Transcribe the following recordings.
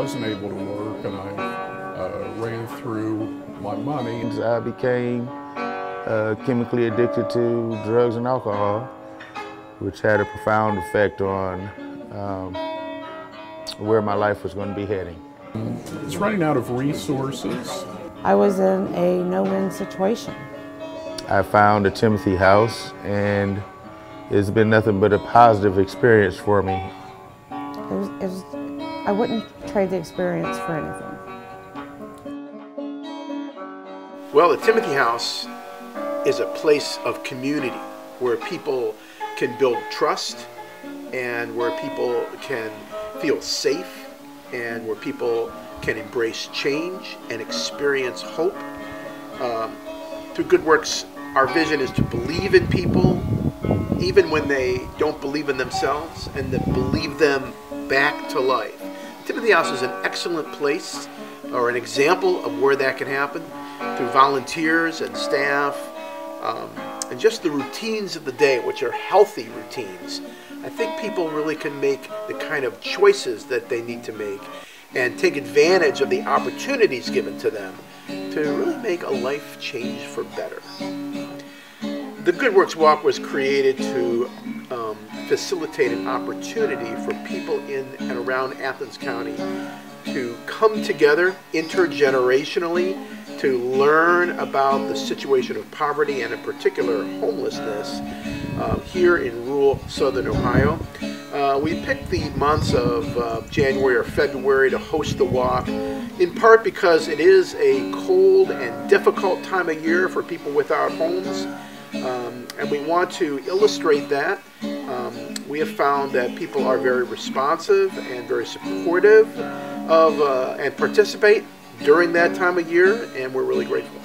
wasn't able to work, and I ran through my money. I became chemically addicted to drugs and alcohol, which had a profound effect on where my life was going to be heading. It's running out of resources. I was in a no-win situation. I found a Timothy House, and it's been nothing but a positive experience for me. I wouldn't trade the experience for anything. Well, the Timothy House is a place of community where people can build trust and where people can feel safe and where people can embrace change and experience hope. Through Good Works, our vision is to believe in people even when they don't believe in themselves and to believe them back to life. Timothy House is an excellent place or an example of where that can happen through volunteers and staff and just the routines of the day, which are healthy routines. I think people really can make the kind of choices that they need to make and take advantage of the opportunities given to them to really make a life change for better. The Good Works Walk was created to facilitate an opportunity for people in and around Athens County to come together intergenerationally to learn about the situation of poverty and in particular homelessness here in rural southern Ohio. We picked the months of January or February to host the walk, in part because it is a cold and difficult time of year for people without homes, and we want to illustrate that. We have found that people are very responsive and very supportive of and participate during that time of year, and we're really grateful.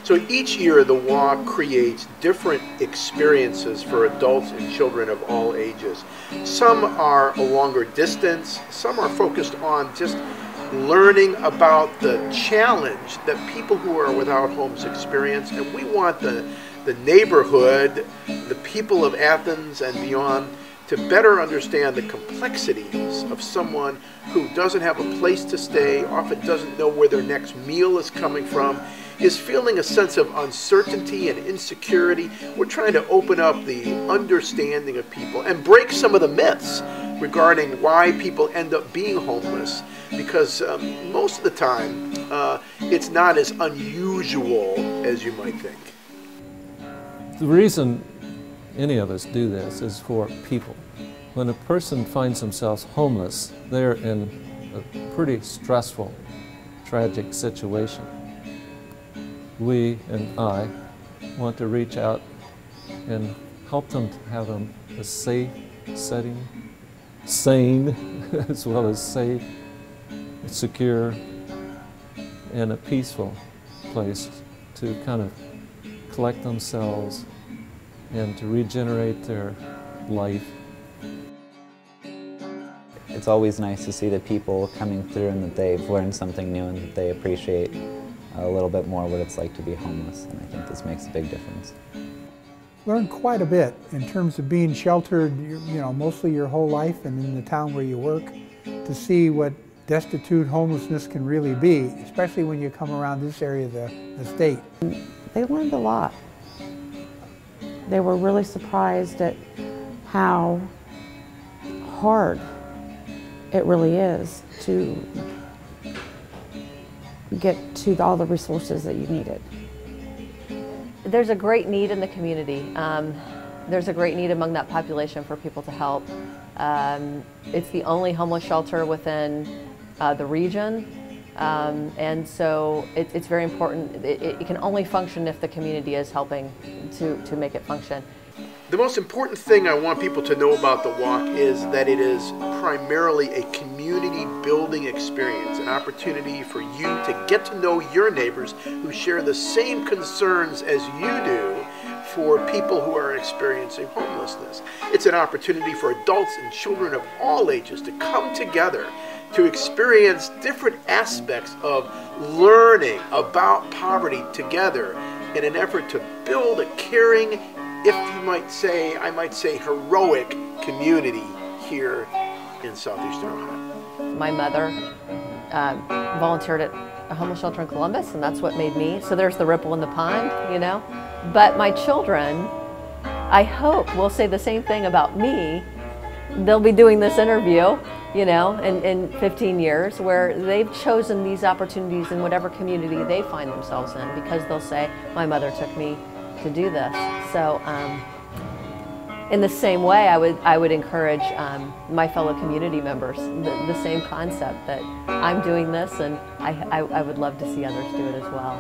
So each year the walk creates different experiences for adults and children of all ages. Some are a longer distance, some are focused on just learning about the challenge that people who are without homes experience, and we want the neighborhood, the people of Athens and beyond, to better understand the complexities of someone who doesn't have a place to stay, often doesn't know where their next meal is coming from, is feeling a sense of uncertainty and insecurity. We're trying to open up the understanding of people and break some of the myths regarding why people end up being homeless, because most of the time it's not as unusual as you might think. The reason any of us do this is for people. When a person finds themselves homeless, they're in a pretty stressful, tragic situation. We and I want to reach out and help them to have a safe setting, sane as well as safe, secure, and a peaceful place to kind of collect themselves and to regenerate their life. It's always nice to see the people coming through and that they've learned something new and that they appreciate a little bit more what it's like to be homeless, and I think this makes a big difference. Learned quite a bit in terms of being sheltered, mostly your whole life and in the town where you work, to see what destitute homelessness can really be, especially when you come around this area of the state. They learned a lot. They were really surprised at how hard it really is to get to all the resources that you needed. There's a great need in the community. There's a great need among that population for people to help. It's the only homeless shelter within the region, and so it's very important. It can only function if the community is helping to make it function. The most important thing I want people to know about the walk is that it is primarily a community building experience, an opportunity for you to get to know your neighbors who share the same concerns as you do for people who are experiencing homelessness. It's an opportunity for adults and children of all ages to come together to experience different aspects of learning about poverty together in an effort to build a caring, if you might say, I might say heroic community here in southeastern Ohio. My mother volunteered at a homeless shelter in Columbus, and that's what made me. So there's the ripple in the pond, you know. But my children, I hope, will say the same thing about me. They'll be doing this interview, you know, in 15 years, where they've chosen these opportunities in whatever community they find themselves in, because they'll say, my mother took me to do this. So in the same way, I would encourage my fellow community members, the same concept, that I'm doing this, and I would love to see others do it as well.